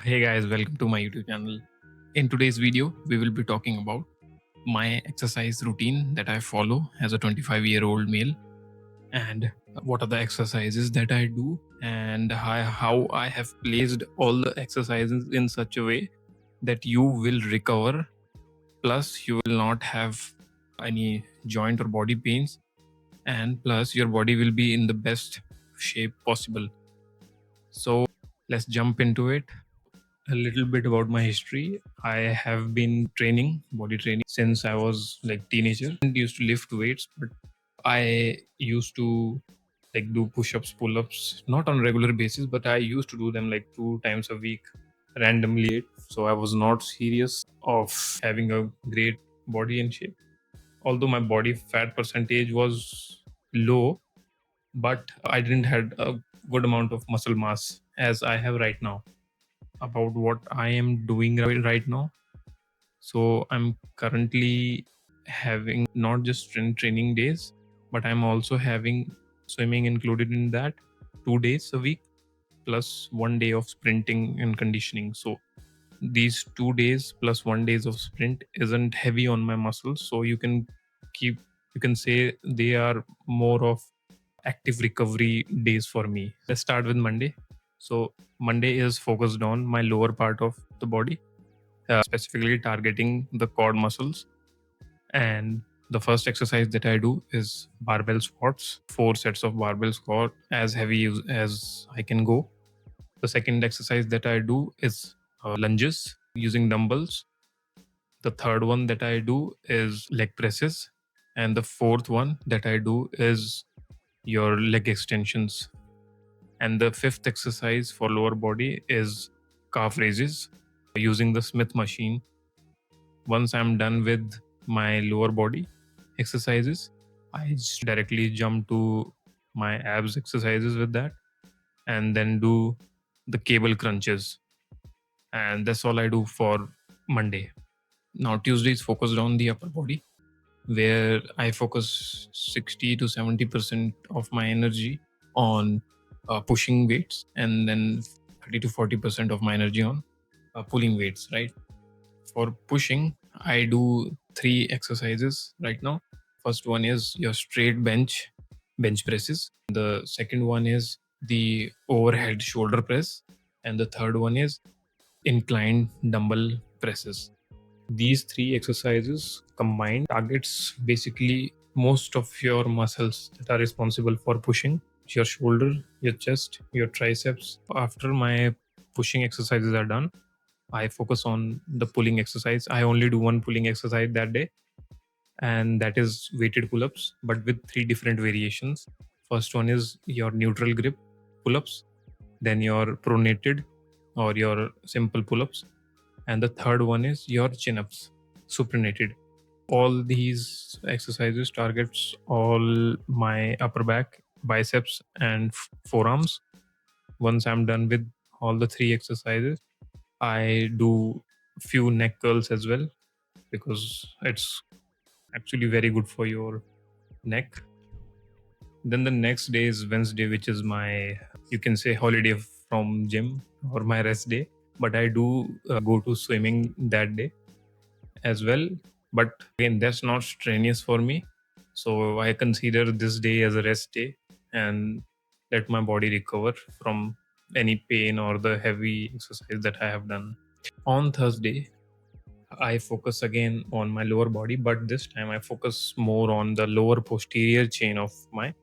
Hey guys, welcome to my YouTube channel. In today's video, we will be talking about my exercise routine that I follow as a 25-year-old male, and what are the exercises that I do, and how I have placed all the exercises in such a way that you will recover, plus you will not have any joint or body pains, and plus your body will be in the best shape possible. So let's jump into it. A little bit about my history. I have been training, body training, since I was like teenager. I used to lift weights, but I used to like do push-ups, pull-ups, not on regular basis, but I used to do them like 2 times a week randomly. So I was not serious of having a great body in shape. Although my body fat percentage was low, but I didn't had a good amount of muscle mass as I have right now. About what I am doing right now. So I'm currently having not just strength training days, but I'm also having swimming included in that 2 days a week plus 1 day of sprinting and conditioning. So these 2 days plus 1 days of sprint isn't heavy on my muscles. So keep you can say they are more of active recovery days for me. Let's start with Monday. So Monday is focused on my lower part of the body, specifically targeting the quad muscles. And the first exercise that I do is barbell squats, 4 sets of barbell squat, as heavy as I can go. The second exercise that I do is lunges using dumbbells. The third one that I do is leg presses. And the fourth one that I do is your leg extensions. And the fifth exercise for lower body is calf raises using the Smith machine. Once I'm done with my lower body exercises, I just directly jump to my abs exercises with that and then do the cable crunches. And that's all I do for Monday. Now, Tuesday is focused on the upper body, where I focus 60 to 70% of my energy on pushing weights, and then 30 to 40% of my energy on pulling weights, right? For pushing, I do 3 exercises right now. First one is your straight bench presses. The second one is the overhead shoulder press. And the third one is inclined dumbbell presses. These 3 exercises combined targets basically most of your muscles that are responsible for pushing: your shoulder, your chest, your triceps. After my pushing exercises are done, I focus on the pulling exercise. I only do one pulling exercise that day, and that is weighted pull ups, but with 3 different variations. First one is your neutral grip pull ups, then your pronated or your simple pull ups, and the third one is your chin ups, supinated. All these exercises targets all my upper back, biceps, and forearms. Once I'm done with all the 3 exercises, I do few neck curls as well, because it's actually very good for your neck. Then the next day is Wednesday, which is my, you can say, holiday from gym or my rest day. But I do go to swimming that day as well. But again, that's not strenuous for me. So I consider this day as a rest day and let my body recover from any pain or the heavy exercise that I have done. On Thursday, I focus again on my lower body, but this time I focus more on the lower posterior chain of my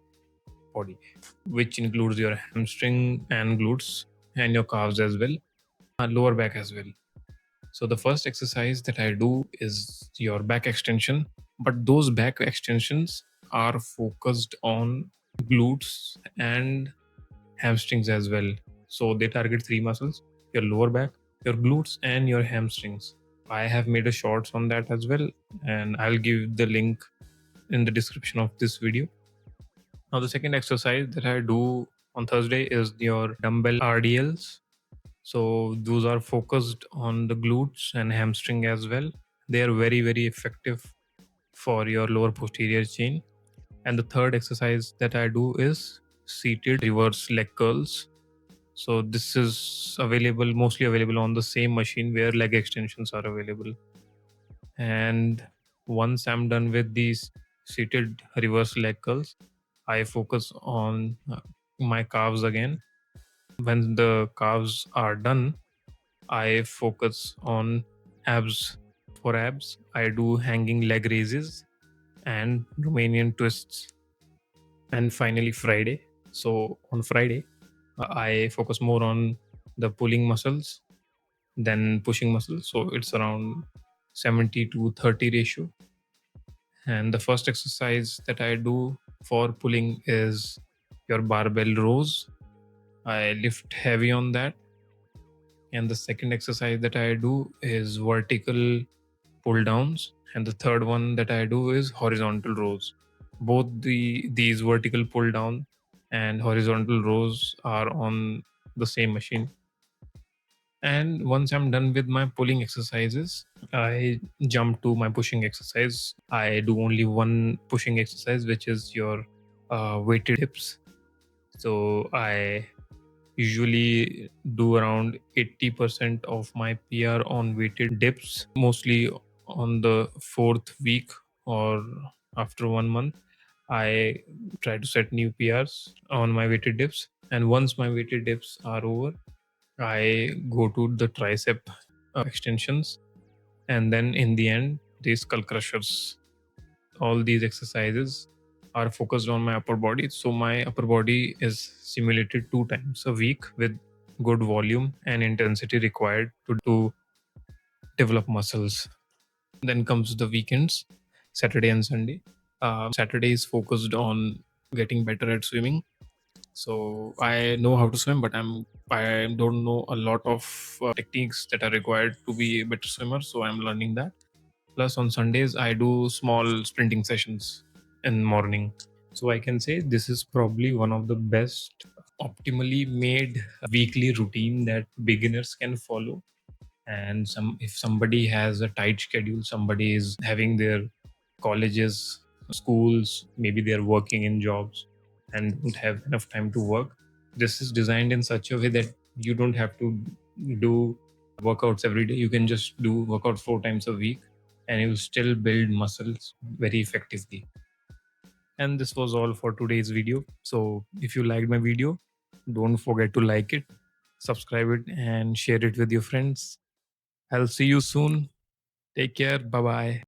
body, which includes your hamstring and glutes and your calves as well, and lower back as well. So the first exercise that I do is your back extension, but those back extensions are focused on glutes and hamstrings as well. So they target 3 muscles: your lower back, your glutes, and your hamstrings. I have made a shorts on that as well, and I'll give the link in the description of this video. Now, the second exercise that I do on Thursday is your dumbbell RDLs. So those are focused on the glutes and hamstring as well. They are very, very effective for your lower posterior chain. And the third exercise that I do is seated reverse leg curls. So this is available, mostly available on the same machine where leg extensions are available. And once I'm done with these seated reverse leg curls, I focus on my calves again. When the calves are done, I focus on abs. For abs, I do hanging leg raises and Romanian twists. And finally, Friday. So on Friday, I focus more on the pulling muscles than pushing muscles. So it's around 70 to 30 ratio. And the first exercise that I do for pulling is your barbell rows. I lift heavy on that. And the second exercise that I do is vertical pull downs. And the third one that I do is horizontal rows. Both these vertical pull down and horizontal rows are on the same machine. And once I'm done with my pulling exercises, I jump to my pushing exercise. I do only one pushing exercise, which is your weighted hips. So I usually do around 80% of my PR on weighted dips, mostly on the fourth week or after 1 month. I try to set new PRs on my weighted dips. And once my weighted dips are over, I go to the tricep extensions, and then in the end, these skull crushers. All these exercises are focused on my upper body. So my upper body is simulated 2 times a week with good volume and intensity required to develop muscles. Then comes the weekends, Saturday and Sunday. Saturday is focused on getting better at swimming. So I know how to swim, but I don't know a lot of techniques that are required to be a better swimmer. So I'm learning that. Plus on Sundays I do small sprinting sessions in morning. So I can say this is probably one of the best optimally made weekly routine that beginners can follow. And some if somebody has a tight schedule, somebody is having their colleges, schools, maybe they're working in jobs and don't have enough time to work, this is designed in such a way that you don't have to do workouts every day. You can just do workout 4 times a week and you'll still build muscles very effectively. And this was all for today's video. So if you liked my video, don't forget to like it, subscribe it, and share it with your friends. I'll see you soon. Take care. Bye bye.